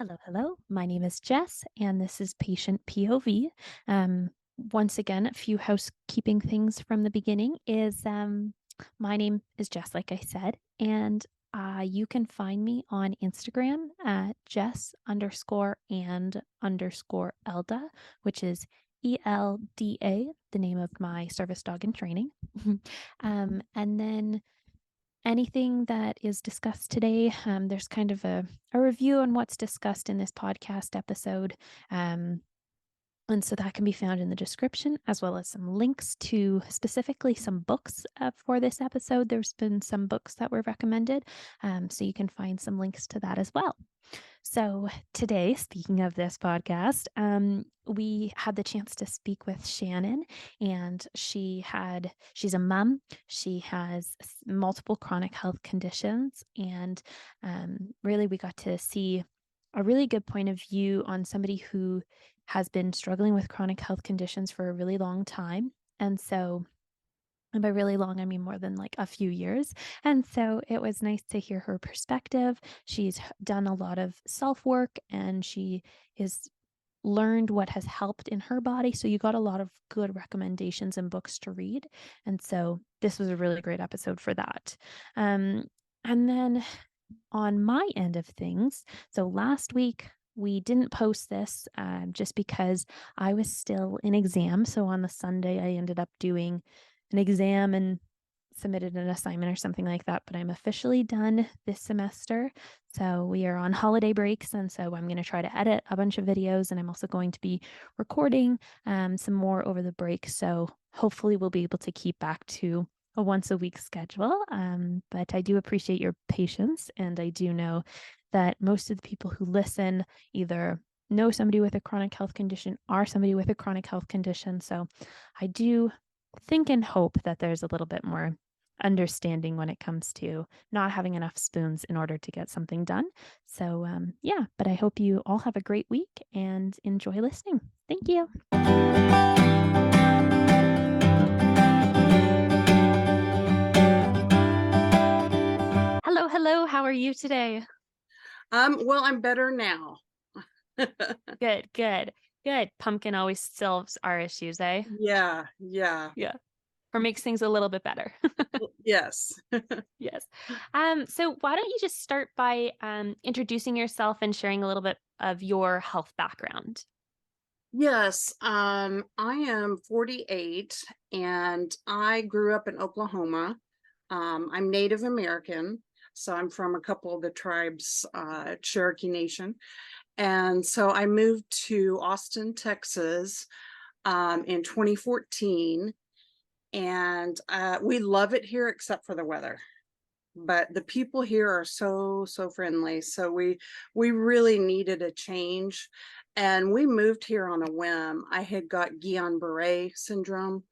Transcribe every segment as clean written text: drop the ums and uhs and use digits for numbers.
Hello, hello. My name is Jess, and this is Patient POV. Once again, a few housekeeping things from the beginning is my name is Jess, like I said, and you can find me on Instagram at Jess_and_Elda, which is ELDA, the name of my service dog in training. And then anything that is discussed today, there's kind of a review on what's discussed in this podcast episode. And so that can be found in the description, as well as some links to specifically some books for this episode. There's been some books that were recommended, so you can find some links to that as well. So today, speaking of this podcast, we had the chance to speak with Shannon, and she's a mom. She has multiple chronic health conditions, and really we got to see a really good point of view on somebody who has been struggling with chronic health conditions for a really long time. And by really long, I mean more than like a few years. And so it was nice to hear her perspective. She's done a lot of self work, and she has learned what has helped in her body. So you got a lot of good recommendations and books to read. And so this was a really great episode for that. And then on my end of things, so last week we didn't post this just because I was still in exam. So on the Sunday, I ended up doing an exam and submitted an assignment or something like that, but I'm officially done this semester. So we are on holiday breaks, and so I'm going to try to edit a bunch of videos, and I'm also going to be recording some more over the break. So hopefully we'll be able to keep back to a once a week schedule. But I do appreciate your patience, and I do know that most of the people who listen either know somebody with a chronic health condition, are somebody with a chronic health condition. So I do think and hope that there's a little bit more understanding when it comes to not having enough spoons in order to get something done. So yeah, but I hope you all have a great week and enjoy listening. Thank you. Hello, hello. How are you today? Well, I'm better now. Good, good, good. Pumpkin always solves our issues, eh? Yeah, yeah. Yeah. Or makes things a little bit better. Yes. Yes. So why don't you just start by introducing yourself and sharing a little bit of your health background? Yes, I am 48 and I grew up in Oklahoma. I'm Native American, so I'm from a couple of the tribes, Cherokee Nation. And so I moved to Austin, Texas, in 2014, and we love it here except for the weather. But the people here are so friendly, so we really needed a change, and we moved here on a whim. I had got Guillain-Barre syndrome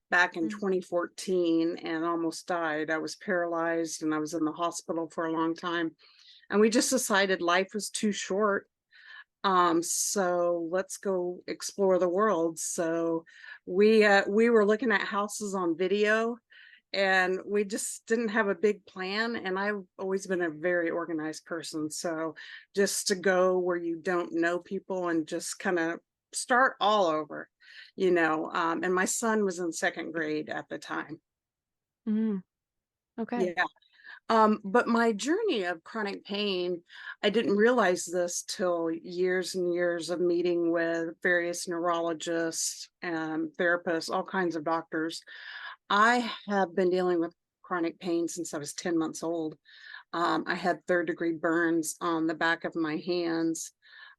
back in Mm. 2014 and almost died. I was paralyzed and I was in the hospital for a long time, and we just decided life was too short. So let's go explore the world. So we were looking at houses on video, and we just didn't have a big plan, and I've always been a very organized person, so just to go where you don't know people and just kind of start all over, and my son was in second grade at the time. Mm, okay. Yeah. But my journey of chronic pain, I didn't realize this till years and years of meeting with various neurologists and therapists, all kinds of doctors. I have been dealing with chronic pain since I was 10 months old. I had third-degree burns on the back of my hands.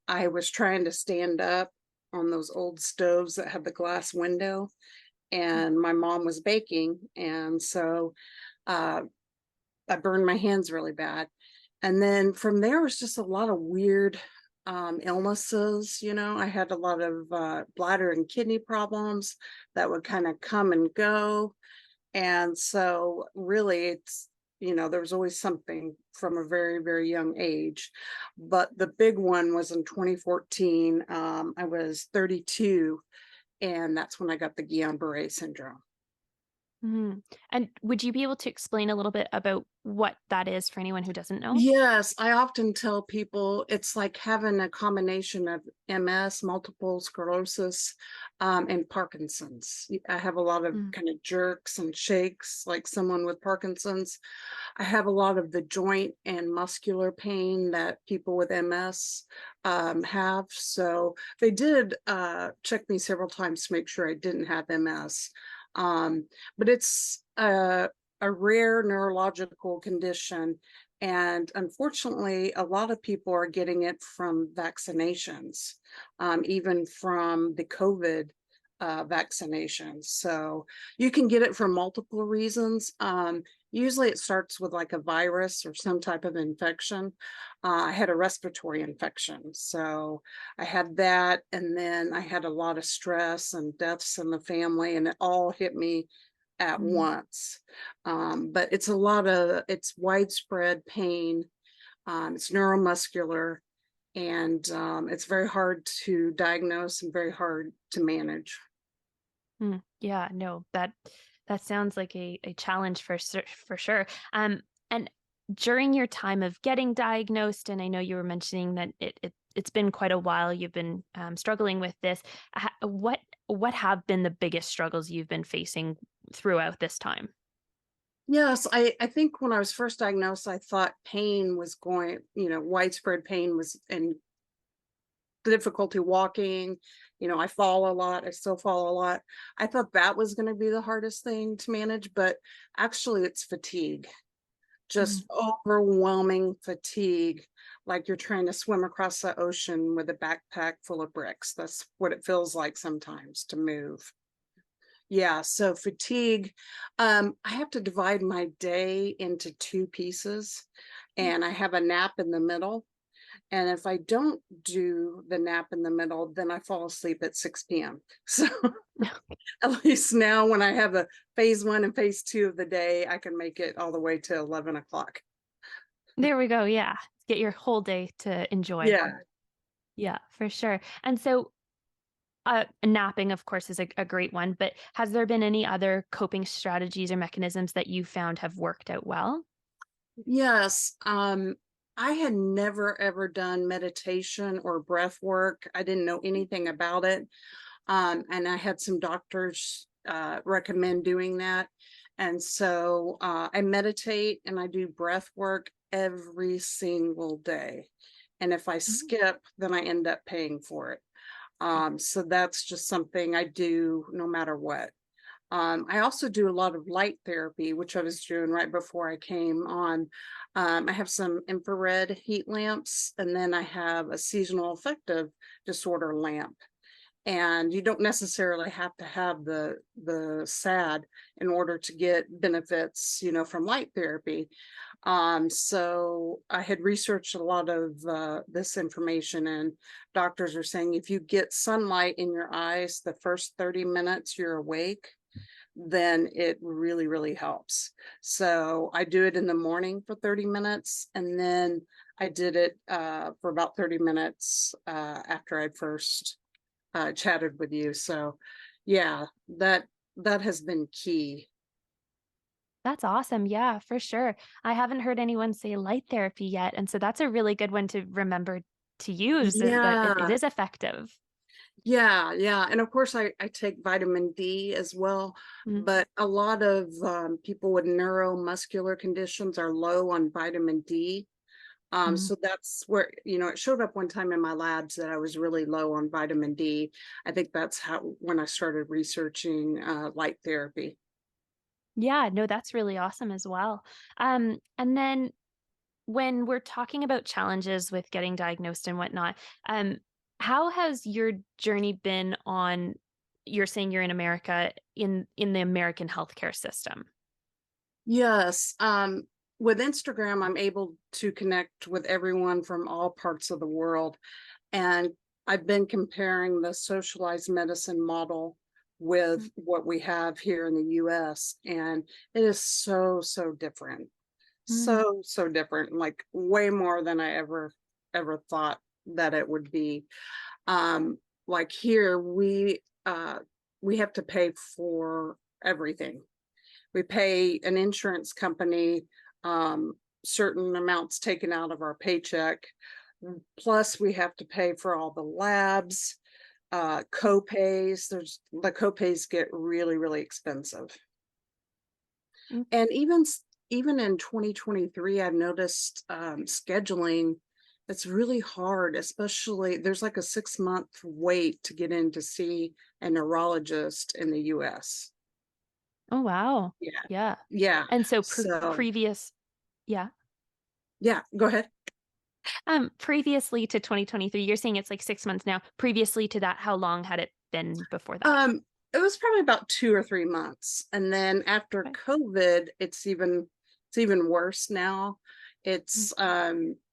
I was trying to stand up on those old stoves that had the glass window, and my mom was baking. And so uh, I burned my hands really bad. And then from there was just a lot of weird illnesses. I had a lot of bladder and kidney problems that would kind of come and go. And so really there was always something from a very young age. But the big one was in 2014. I was 32, and that's when I got the Guillain-Barre syndrome. Mhm. And would you be able to explain a little bit about what that is for anyone who doesn't know? Yes, I often tell people it's like having a combination of MS, multiple sclerosis, and Parkinson's. I have a lot of Mm, kind of jerks and shakes, like someone with Parkinson's. I have a lot of the joint and muscular pain that people with MS have. So they did check me several times to make sure I didn't have MS. But it's a rare neurological condition. And unfortunately, a lot of people are getting it from vaccinations, even from the COVID vaccinations. So you can get it for multiple reasons. Usually it starts with like a virus or some type of infection. I had a respiratory infection. So I had that. And then I had a lot of stress and deaths in the family, and it all hit me at mm, once. But it's widespread pain. It's neuromuscular, and it's very hard to diagnose and very hard to manage. Yeah, no, that sounds like a challenge for sure. And during your time of getting diagnosed, and I know you were mentioning that it's been quite a while you've been struggling with this. What have been the biggest struggles you've been facing throughout this time? Yes, I think when I was first diagnosed, I thought pain was going, widespread pain was and difficulty walking. I fall a lot. I still fall a lot. I thought that was going to be the hardest thing to manage, but actually it's fatigue, Mm, just overwhelming fatigue, like you're trying to swim across the ocean with a backpack full of bricks. That's what it feels like sometimes to move. Yeah, so fatigue. I have to divide my day into two pieces, mm. and I have a nap in the middle. And if I don't do the nap in the middle, then I fall asleep at 6 p.m. So at least now, when I have a phase one and phase two of the day, I can make it all the way to 11 o'clock. There we go. Yeah, get your whole day to enjoy. Yeah. Yeah, for sure. And so napping, of course, is a great one, but has there been any other coping strategies or mechanisms that you found have worked out well? Yes. I had never ever done meditation or breath work. I didn't know anything about it. And I had some doctors recommend doing that. And so I meditate and I do breath work every single day. And if I Mhm. skip, then I end up paying for it. So that's just something I do no matter what. I also do a lot of light therapy, which I was doing right before I came on. I have some infrared heat lamps, and then I have a seasonal affective disorder lamp. And you don't necessarily have to have the SAD in order to get benefits, from light therapy. So I had researched a lot of this information, and doctors are saying if you get sunlight in your eyes the first 30 minutes you're awake, then it really, really helps. So I do it in the morning for 30 minutes, and then I did it for about 30 minutes after I first chatted with you. So yeah, that has been key. That's awesome. Yeah, for sure. I haven't heard anyone say light therapy yet. And so that's a really good one to remember to use that it Yeah, is effective. yeah. And of course I take vitamin D as well, Mhm, but a lot of people with neuromuscular conditions are low on vitamin D. mhm. So that's where, it showed up one time in my labs that I was really low on vitamin D. I think that's how when I started researching light therapy. Yeah, no, that's really awesome as well. And then when we're talking about challenges with getting diagnosed and whatnot, um, how has your journey been on you're saying you're in America in the American healthcare system? Yes. With Instagram, I'm able to connect with everyone from all parts of the world. And I've been comparing the socialized medicine model with what we have here in the US. And it is so, so different. Mm, So different, like way more than I ever thought that it would be. Um, like here, we have to pay for everything. We pay an insurance company certain amounts taken out of our paycheck. Plus, we have to pay for all the labs, co-pays. The co-pays get really, really expensive. Mm. And even in 2023, I've noticed scheduling, it's really hard, especially there's like a 6-month wait to get in to see a neurologist in the US. Oh, wow. Yeah. Yeah. Yeah. And so So, previous yeah. yeah, go ahead. Previously to 2023, you're saying it's like 6 months now. Previously to that, how long had it been before that? Um, it was probably about 2 or 3 months. And then after Okay. COVID, it's even worse now. Mm, It's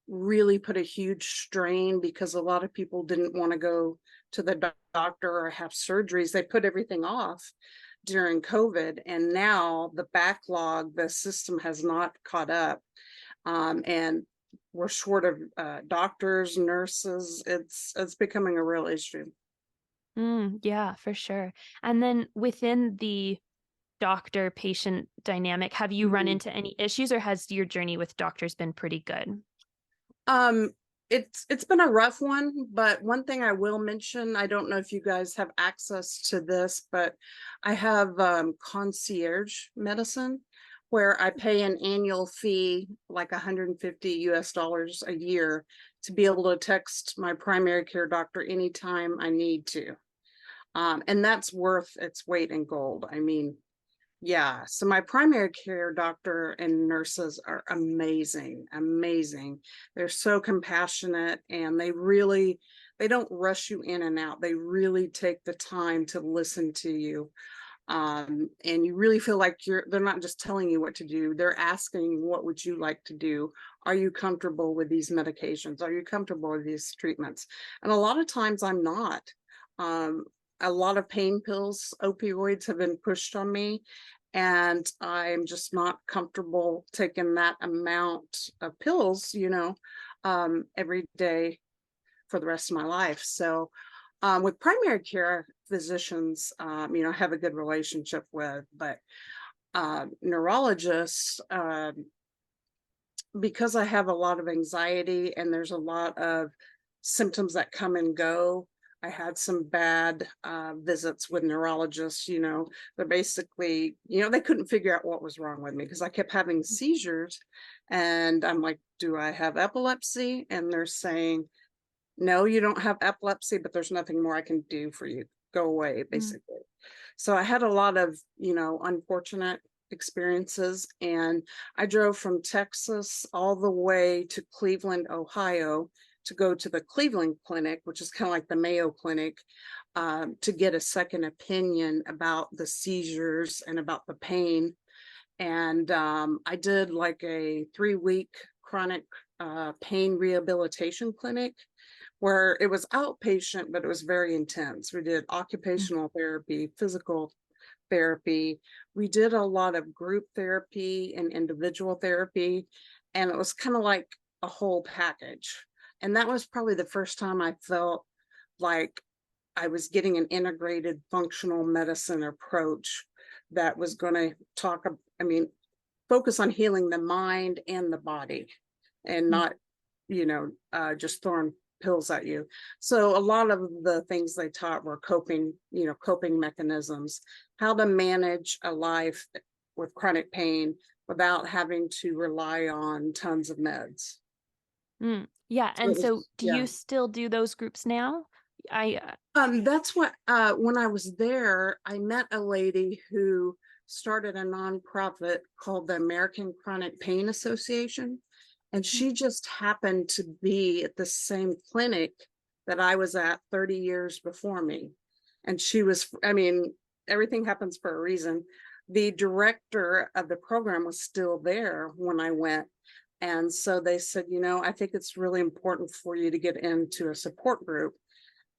really put a huge strain because a lot of people didn't want to go to the doctor or have surgeries. They put everything off during COVID, and now the backlog, the system has not caught up. And we're short of doctors, nurses. It's becoming a real issue. yeah, for sure. And then within the doctor patient dynamic, have you run Mhm. into any issues or has your journey with doctors been pretty good? Um, it's been a rough one, but one thing I will mention, I don't know if you guys have access to this, but I have concierge medicine where I pay an annual fee, like 150 US dollars a year, to be able to text my primary care doctor anytime I need to. And that's worth its weight in gold. I mean, yeah, so my primary care doctor and nurses are amazing, amazing. They're so compassionate and they don't rush you in and out. They really take the time to listen to you. And you really feel like they're not just telling you what to do. They're asking, what would you like to do? Are you comfortable with these medications? Are you comfortable with these treatments? And a lot of times I'm not. Um, a lot of pain pills, opioids have been pushed on me, and I'm just not comfortable taking that amount of pills, every day for the rest of my life. So, with primary care physicians, I have a good relationship with, but neurologists, because I have a lot of anxiety and there's a lot of symptoms that come and go. I had some bad visits with neurologists. They're basically, they couldn't figure out what was wrong with me because I kept having seizures. And I'm like, do I have epilepsy? And they're saying, no, you don't have epilepsy, but there's nothing more I can do for you. Go away, Mm, basically. So I had a lot of, unfortunate experiences. And I drove from Texas all the way to Cleveland, Ohio to go to the Cleveland Clinic, which is kind of like the Mayo Clinic, to get a second opinion about the seizures and about the pain. And I did like a 3-week chronic pain rehabilitation clinic where it was outpatient, but it was very intense. We did mm, occupational therapy, physical therapy. We did a lot of group therapy and individual therapy. And it was kind of like a whole package. And that was probably the first time I felt like I was getting an integrated functional medicine approach that was going to focus on healing the mind and the body and mm, not, just throwing pills at you. So a lot of the things they taught were coping mechanisms, how to manage a life with chronic pain without having to rely on tons of meds. Yeah. So And it so was, do yeah. you still do those groups now? I, That's what when I was there, I met a lady who started a nonprofit called the American Chronic Pain Association. And mm, she just happened to be at the same clinic that I was at 30 years before me. And everything happens for a reason. The director of the program was still there when I went. And so they said, I think it's really important for you to get into a support group.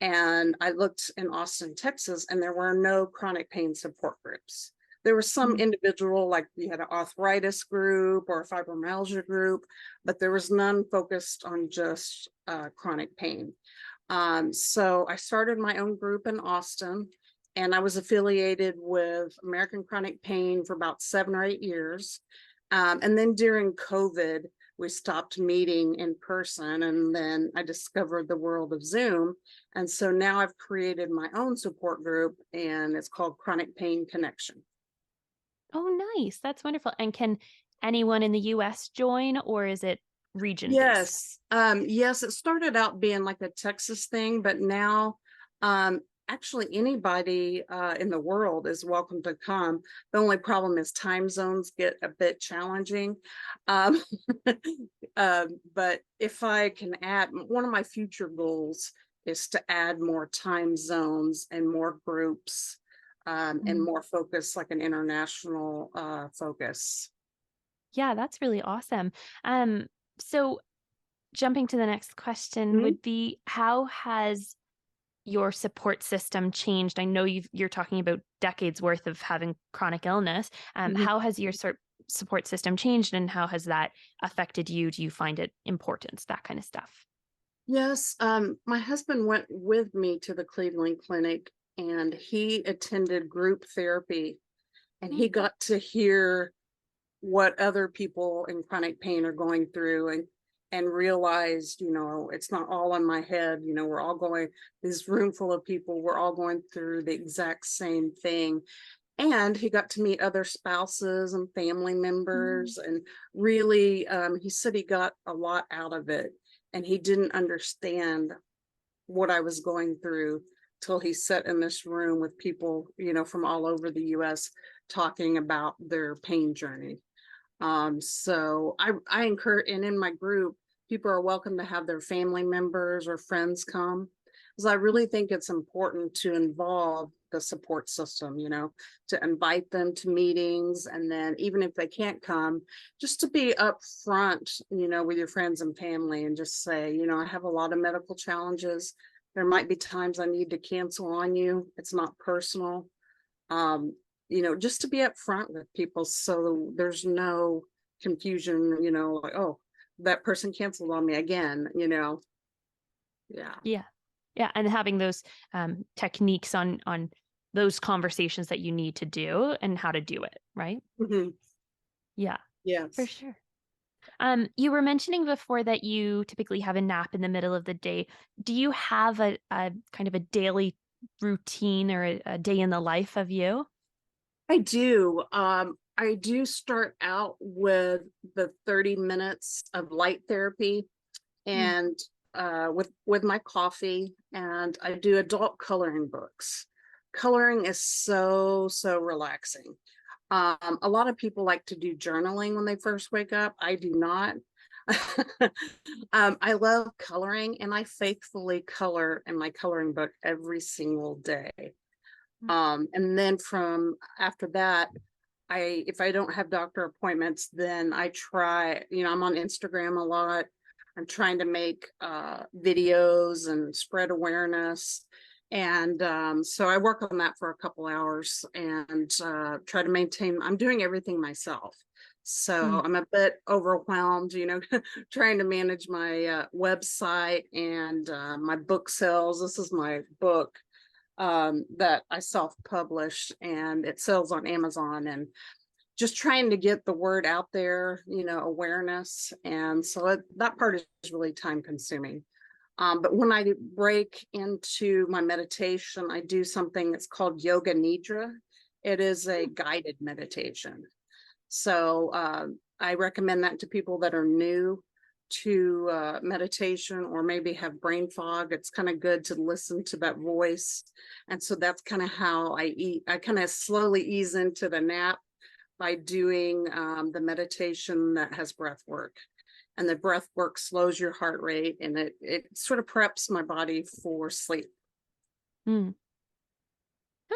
And I looked in Austin, Texas, and there were no chronic pain support groups. There was some mm, individual, like you had an arthritis group or a fibromyalgia group, but there was none focused on just chronic pain. So I started my own group in Austin, and I was affiliated with American Chronic Pain for about 7 or 8 years. And then during COVID, we stopped meeting in person, and then I discovered the world of Zoom. And so now I've created my own support group, and it's called Chronic Pain Connection. Oh, nice. That's wonderful. And can anyone in the US join, or is it region based? Yes, it started out being like a Texas thing, but now um, actually anybody in the world is welcome to come. The only problem is time zones get a bit challenging. Um, but if I can add, one of my future goals is to add more time zones and more groups, and Mm. more focus, like an international focus. Yeah, that's really awesome. So jumping to the next question Mhm. would be, how has your support system changed? I know you're talking about decades worth of having chronic illness. Mhm. How has your support system changed, and how has that affected you? Do you find it important? That kind of stuff. Yes, my husband went with me to the Cleveland Clinic, and he attended group therapy, and Mm, he got to hear what other people in chronic pain are going through, and realized, it's not all in my head. We're all going, this room full of people, we're all going through the exact same thing. And he got to meet other spouses and family mm, members, and really, he said he got a lot out of it, and he didn't understand what I was going through till he sat in this room with people, from all over the US, talking about their pain journey. So I encourage, and in my group, people are welcome to have their family members or friends come, because I really think it's important to involve the support system, to invite them to meetings. And then even if they can't come, just to be upfront, with your friends and family, and just say, I have a lot of medical challenges. There might be times I need to cancel on you. It's not personal. um just to be upfront with people, so there's no confusion, like, oh, that person canceled on me again. Yeah. yeah, yeah, and having those techniques on those conversations that you need to do and how to do it, right? Hmm. Yeah, for Yes, sure. You were mentioning before that you typically have a nap in the middle of the day. Do you have a kind of a daily routine or a day in the life of you? I do. I do start out with the 30 minutes of light therapy, Mm, and with my coffee, and I do adult coloring books. Coloring is so relaxing. A lot of people like to do journaling when they first wake up. I do not. I love coloring, and I faithfully color in my coloring book every single day. mm, And then from after that, if I don't have doctor appointments, then I try, I'm on Instagram a lot. I'm trying to make videos and spread awareness. And so I work on that for a couple hours, and try to maintain, I'm doing everything myself. So mm. I'm a bit overwhelmed, trying to manage my website and my book sales. This is my book that I self-published, and it sells on Amazon, and just trying to get the word out there, awareness. And so that part is really time consuming. But when I break into my meditation, I do something that's called Yoga Nidra. It is a guided meditation. So I recommend that to people that are new to meditation, or maybe have brain fog. It's kind of good to listen to that voice. And so that's kind of how I eat. I kind of slowly ease into the nap by doing the meditation that has breath work. And the breath work slows your heart rate, and it sort of preps my body for sleep. Mm.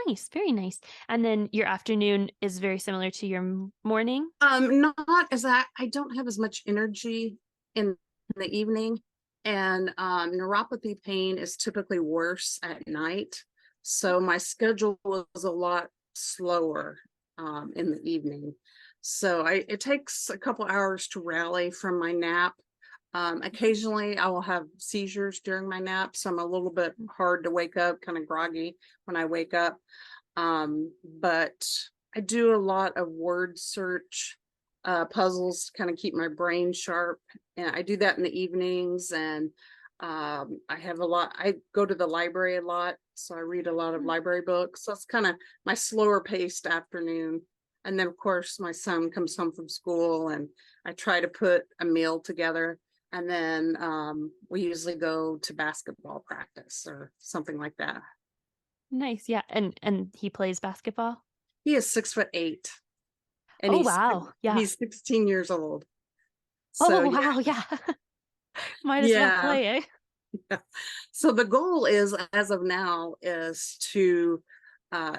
Nice, very nice. And then your afternoon is very similar to your morning? Not as I don't have as much energy in the evening, and neuropathy pain is typically worse at night. So my schedule was a lot slower in the evening. So it takes a couple hours to rally from my nap. Occasionally I will have seizures during my naps. So I'm a little bit hard to wake up, kind of groggy when I wake up. But I do a lot of word search, puzzles to kind of keep my brain sharp. And I do that in the evenings. And I go to the library a lot. So I read a lot of Mm. library books. So it's kind of my slower paced afternoon. And then, of course, my son comes home from school and I try to put a meal together. And then we usually go to basketball practice or something like that. Nice, yeah, and he plays basketball? He is 6'8" and Oh, wow, yeah. he's 16 years old. So Oh, yeah, wow, yeah. Might as well yeah. play, eh? So the goal is, as of now, is to uh,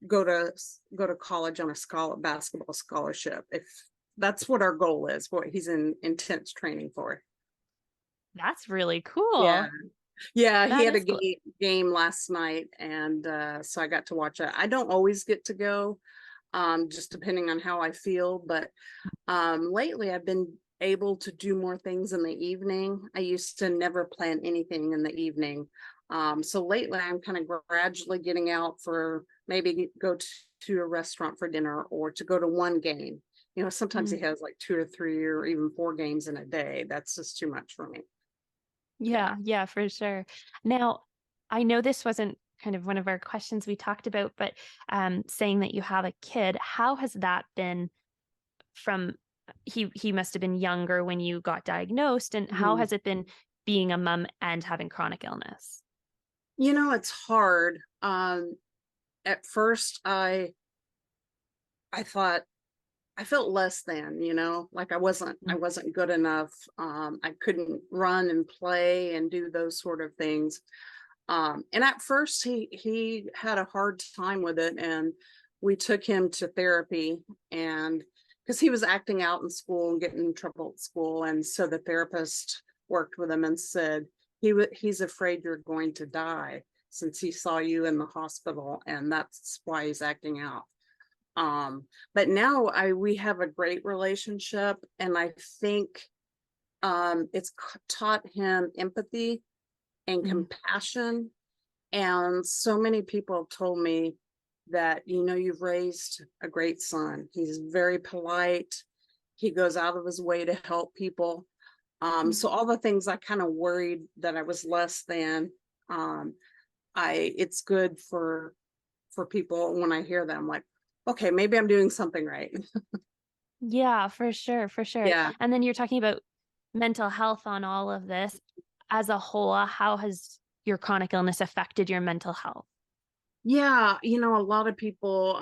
go to college on a basketball scholarship. If that's what our goal is, what he's in intense training for. That's really Yeah. cool. Yeah, he That had a is cool. game last night, and so I got to watch it. I don't always get to go, just depending on how I feel. But lately, I've been able to do more things in the evening. I used to never plan anything in the evening. So lately, I'm kind of gradually getting out for maybe go to a restaurant for dinner or to go to one game. You know, sometimes he Mm. has like two or three or even four games in a day. That's just too much for me. Yeah. Yeah, yeah, for sure. Now, I know this wasn't kind of one of our questions we talked about, but, saying that you have a kid, how has that been from he must have been younger when you got diagnosed, and how Mhm. has it been being a mom and having chronic illness? You know, it's hard. At first I thought I felt less than, like I Mm, wasn't good enough. I couldn't run and play and do those sort of things. And at first he had a hard time with it, and we took him to therapy, and because he was acting out in school and getting in trouble at school, and so the therapist worked with him and said he's afraid you're going to die since he saw you in the hospital, and that's why he's acting out. But now I we have a great relationship, and I think it's taught him empathy and mm, compassion. And so many people have told me that, you've raised a great son. He's very polite. He goes out of his way to help people. mm. So all the things I kind of worried that I was less than, um, it's good for people when I hear them like, okay, maybe I'm doing something right. Yeah, for sure, for sure. Yeah. And then you're talking about mental health on all of this. As a whole, how has your chronic illness affected your mental health? Yeah, a lot of people,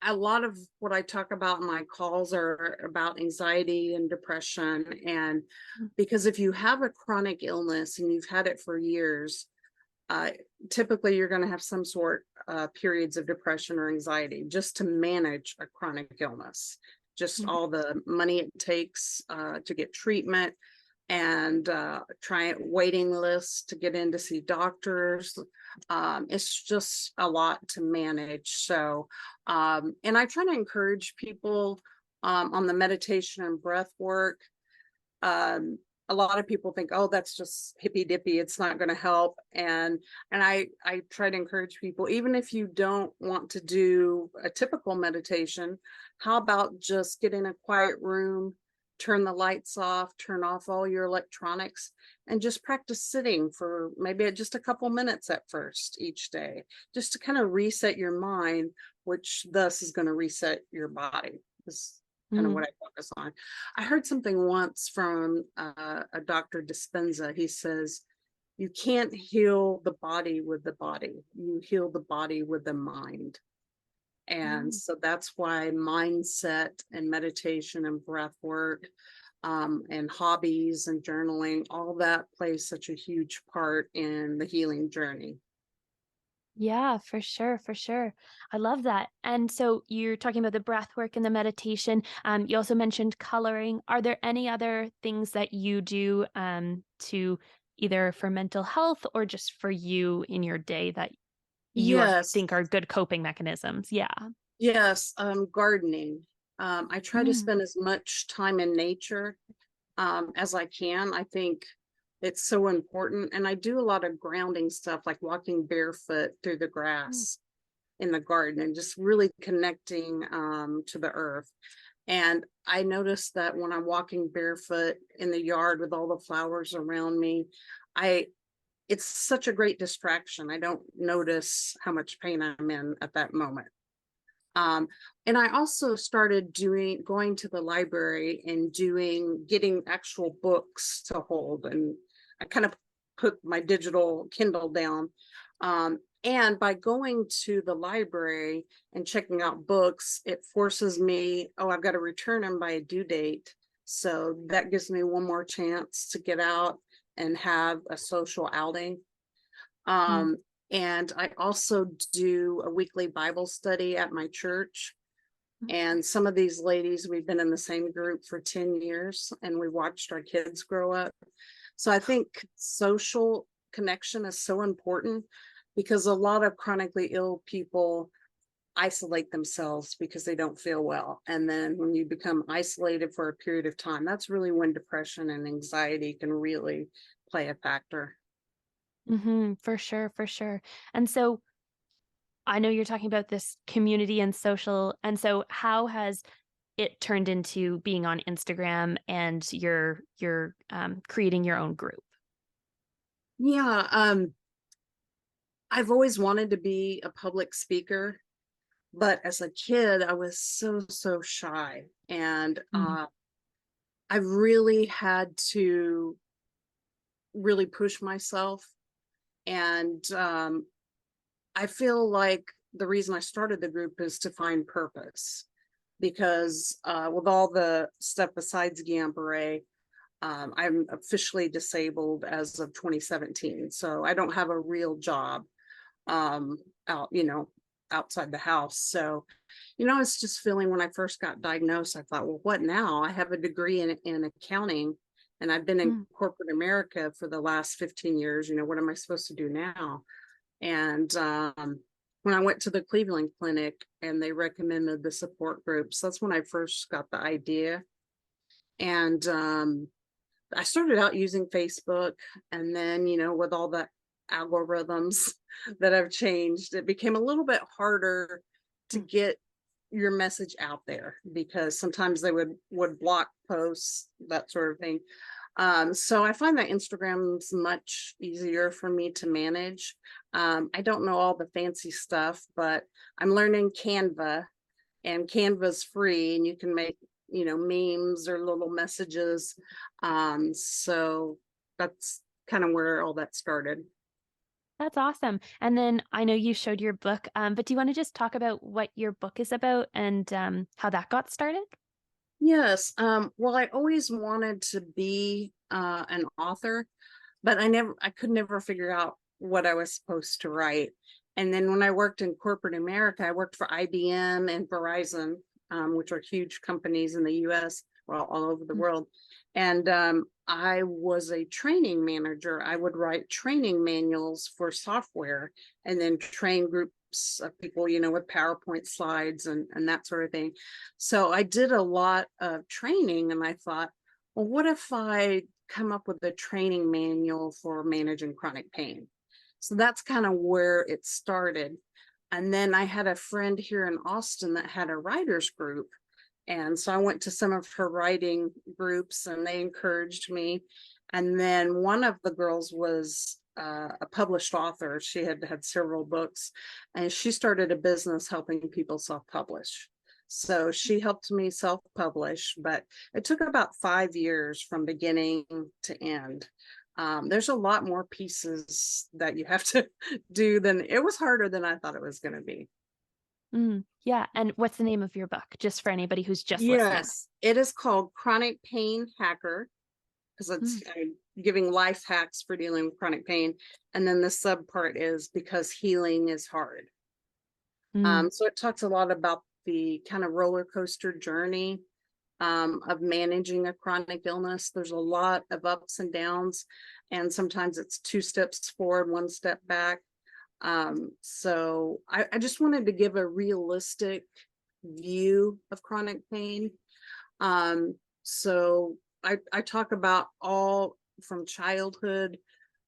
a lot of what I talk about in my calls are about anxiety and depression. And Mm, because if you have a chronic illness and you've had it for years, uh, typically you're going to have some sort periods of depression or anxiety just to manage a chronic illness. Just mhm. all the money it takes to get treatment, and try waiting lists to get in to see doctors. It's just a lot to manage. So, and I try to encourage people on the meditation and breath work. um a lot of people think, oh, that's just hippy dippy, it's not going to help. And I try to encourage people, even if you don't want to do a typical meditation, how about just get in a quiet room, turn the lights off, turn off all your electronics, and just practice sitting for maybe just a couple minutes at first each day, just to kind of reset your mind, which thus is going to reset your body. Is kind of what Mm. I focus on. I heard something once from a Dr. Dispenza. He says, you can't heal the body with the body, you heal the body with the mind. And Mm. so that's why mindset and meditation and breath work, and hobbies and journaling, all that plays such a huge part in the healing journey. Yeah, for sure, for sure. I love that. And so you're talking about the breath work and the meditation. You also mentioned coloring. Are there any other things that you do to either for mental health or just for you in your day that you Yes, think are good coping mechanisms? Yeah. yes, gardening. I try to Mm, spend as much time in nature as I can. I think it's so important. And I do a lot of grounding stuff, like walking barefoot through the Mm, grass in the garden and just really connecting to the earth. And I noticed that when I'm walking barefoot in the yard with all the flowers around me, I it's such a great distraction. I don't notice how much pain I'm in at that moment. Um, and I also started going to the library and getting actual books to hold. And I kind of put my digital Kindle down. And by going to the library and checking out books, it forces me, oh, I've got to return them by a due date. So that gives me one more chance to get out and have a social outing. mm, Um, and I also do a weekly Bible study at my church. mm, And some of these ladies, we've been in the same group for 10 years and we watched our kids grow up. So I think social connection is so important because a lot of chronically ill people isolate themselves because they don't feel well. And then when you become isolated for a period of time, that's really when depression and anxiety can really play a factor. for sure, for sure. And so I know you're talking about this community and social, and so how has it turned into being on Instagram and you're creating your own group? Yeah, I've always wanted to be a public speaker, but as a kid, I was so shy. And Mm, I really had to really push myself. And I feel like the reason I started the group is to find purpose because with all the stuff besides Guillain-Barre, I'm officially disabled as of 2017. So I don't have a real job um out, outside the house. So I was just feeling when I first got diagnosed, I thought, well, what now? I have a degree in accounting and I've been in mm, corporate America for the last 15 years. What am I supposed to do now? And when I went to the Cleveland Clinic and they recommended the support groups, that's when I first got the idea. And I started out using Facebook, and then, with all the algorithms that have changed, it became a little bit harder to mm. get your message out there because sometimes they would block posts, that sort of thing. So I find that Instagram's much easier for me to manage. I don't know all the fancy stuff, but I'm learning Canva, and Canva's free and you can make, memes or little messages. So that's kind of where all that started. That's awesome. And then I know you showed your book, but do you want to just talk about what your book is about and how that got started? Yes. Well, I always wanted to be an author, but I could never figure out what I was supposed to write. And then when I worked in corporate America, I worked for IBM and Verizon, which are huge companies in the US, well, all over the Mm, world. And I was a training manager. I would write training manuals for software and then train groups of people, with PowerPoint slides and that sort of thing. So I did a lot of training and I thought, well, what if I come up with a training manual for managing chronic pain? So that's kind of where it started. And then I had a friend here in Austin that had a writers group. And so I went to some of her writing groups and they encouraged me. And then one of the girls was a published author. She had had several books and she started a business helping people self-publish. So she helped me self-publish, but it took about 5 years from beginning to end. There's a lot more pieces that you have to do than it was harder than I thought it was going to be. yeah. And what's the name of your book, just for anybody who's just listening? Yes, it is called Chronic Pain Hacker because Mm, it's giving life hacks for dealing with chronic pain. And then the sub part is because healing is hard. mm, So it talks a lot about the kind of roller coaster journey of managing a chronic illness. There's a lot of ups and downs, and sometimes it's two steps forward, one step back. So I just wanted to give a realistic view of chronic pain. So I talk about all from childhood,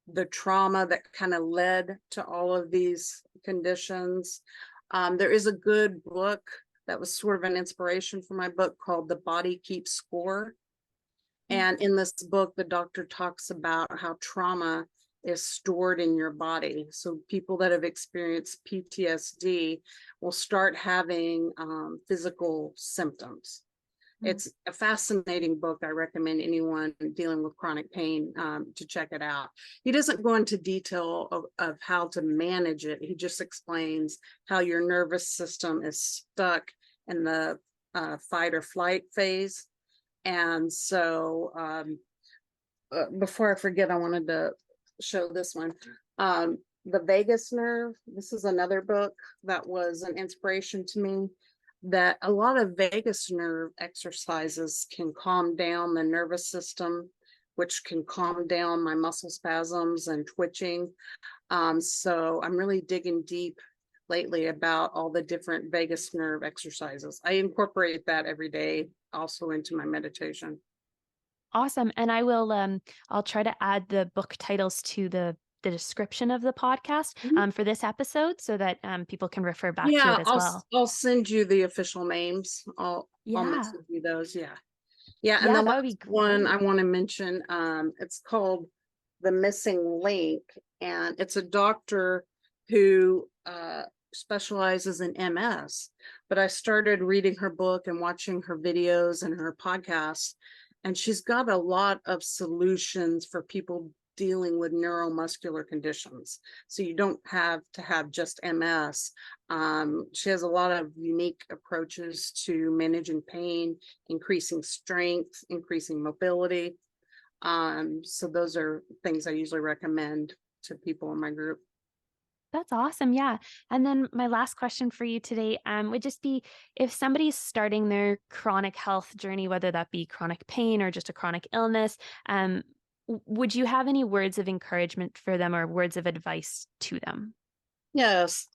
the trauma that kind of led to all of these conditions. There is a good book that was sort of an inspiration for my book called The Body Keeps Score. And in this book, the doctor talks about how trauma is stored in your body. So people that have experienced PTSD will start having physical symptoms. It's a fascinating book. I recommend anyone dealing with chronic pain to check it out. He doesn't go into detail of how to manage it. He just explains how your nervous system is stuck in the fight or flight phase. And so before I forget, I wanted to show this one. The vagus nerve. This is another book that was an inspiration to me, that a lot of vagus nerve exercises can calm down the nervous system, which can calm down my muscle spasms and twitching. So I'm really digging deep lately about all the different vagus nerve exercises. I incorporate that every day also into my meditation. Awesome. And I'll try to add the book titles to the description of the podcast Mhm. for this episode so that people can refer back to it Yeah, as well. I'll send you the official names. I'll Yeah. message you those. Yeah. Yeah, and Yeah, the that would be last one I great. want to mention, it's called The Missing Link, and it's a doctor who specializes in MS. But I started reading her book and watching her videos and her podcasts, and she's got a lot of solutions for people dealing with neuromuscular conditions. So you don't have to have just MS. She has a lot of unique approaches to managing pain, increasing strength, increasing mobility. So those are things I usually recommend to people in my group. That's awesome. Yeah. And then my last question for you today would just be if somebody's starting their chronic health journey, whether that be chronic pain or just a chronic illness, would you have any words of encouragement for them or words of advice to them? Yes,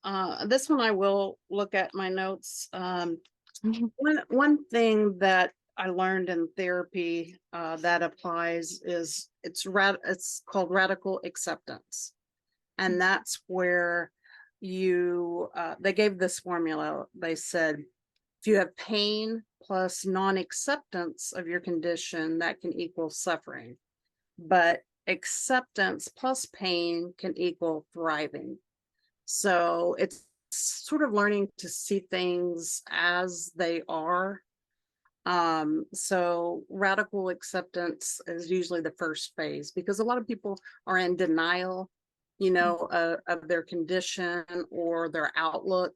this one I will look at my notes. One thing that I learned in therapy that applies is it's called radical acceptance, and that's where you they gave this formula. They said if you have pain plus non-acceptance of your condition, that can equal suffering, but acceptance plus pain can equal thriving. So it's sort of learning to see things as they are. So radical acceptance is usually the first phase because a lot of people are in denial, of their condition or their outlook.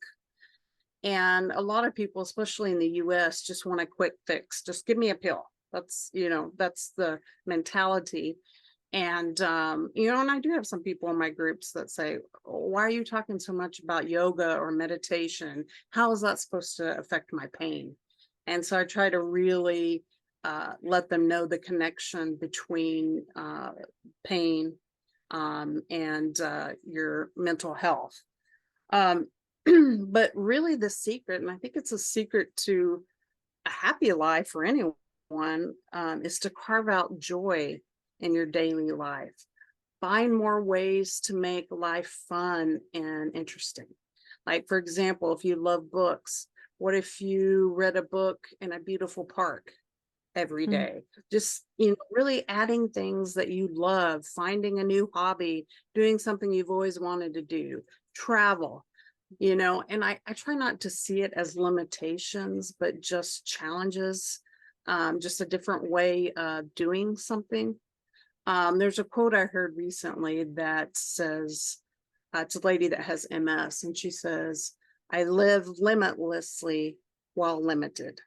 And a lot of people, especially in the US, just want a quick fix. Just give me a pill. That's the mentality. And and I do have some people in my groups that say, why are you talking so much about yoga or meditation? How is that supposed to affect my pain? And so I try to really let them know the connection between pain and your mental health. Um, but really the secret, and I think it's a secret to a happy life for anyone, is to carve out joy in your daily life. Find more ways to make life fun and interesting. Like, for example, if you love books, what if you read a book in a beautiful park every day? Just, really adding things that you love, finding a new hobby, doing something you've always wanted to do, travel. And I try not to see it as limitations, but just challenges, just a different way of doing something. There's a quote I heard recently that says, it's a lady that has MS, and she says, I live limitlessly while limited.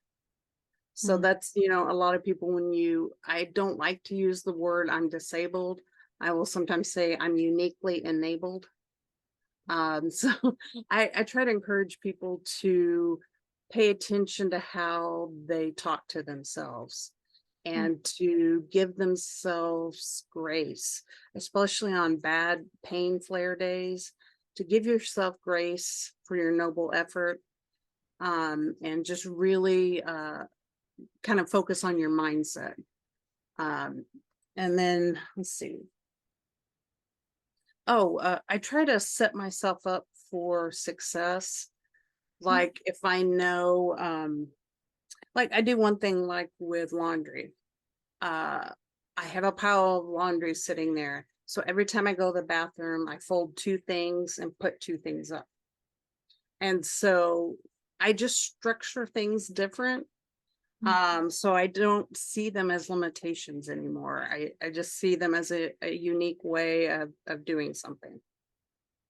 So Mm, that's, a lot of people, I don't like to use the word I'm disabled. I will sometimes say I'm uniquely enabled. So I try to encourage people to pay attention to how they talk to themselves mm, and to give themselves grace, especially on bad pain flare days, to give yourself grace for your noble effort, and just really kind of focus on your mindset. Um, and then let's see. I try to set myself up for success. Mhm. Like if I know, like I do one thing like with laundry. Uh, I have a pile of laundry sitting there. So every time I go to the bathroom, I fold two things and put two things up. And so I just structure things different. Mhm. So I don't see them as limitations anymore. I just see them as a unique way of doing something.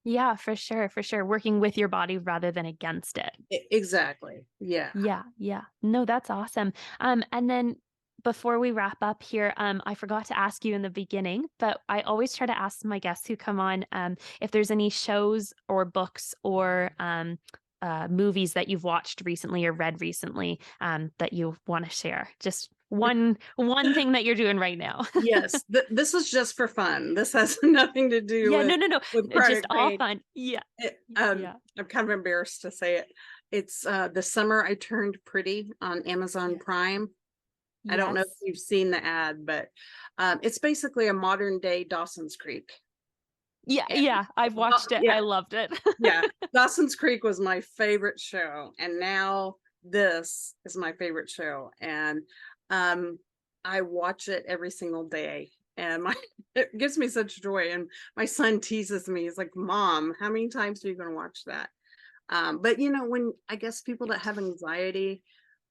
Yeah, for sure, for sure. Working with your body rather than against it. Exactly. Yeah. Yeah, yeah. No, that's awesome. And then before we wrap up here, I forgot to ask you in the beginning, but I always try to ask my guests who come on, if there's any shows or books or movies that you've watched recently or read recently, that you want to share. Just one thing that you're doing right now. Yes. This is just for fun. This has nothing to do Yeah, no, no, no. with Just chronic all pain. fun. Yeah. It, Yeah. I'm kind of embarrassed to say it. It's The Summer I Turned Pretty on Amazon Yes. Prime. I don't know if Yes. you've seen the ad, but it's basically a modern day Dawson's Creek. Yeah, And, yeah. I've watched it. yeah, I loved it. yeah. Dawson's Creek was my favorite show, and now this is my favorite show. And um, I watch it every single day. And my it gives me such joy. And my son teases me. He's like, "Mom, how many times are you going to watch that?" But when I guess people that have anxiety,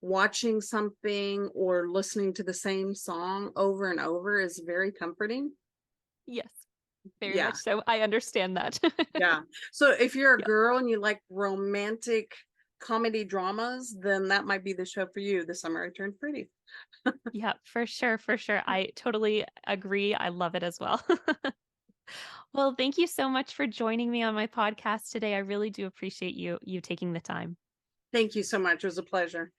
watching something or listening to the same song over and over is very comforting. Yes, very much Yeah, so. I understand that. yeah. So if you're a Yeah. girl and you like romantic comedy dramas, then that might be the show for you. The Summer I Turned Pretty. Yeah, for sure, for sure. I totally agree. I love it as well. Well, thank you so much for joining me on my podcast today. I really do appreciate you taking the time. Thank you so much. It was a pleasure.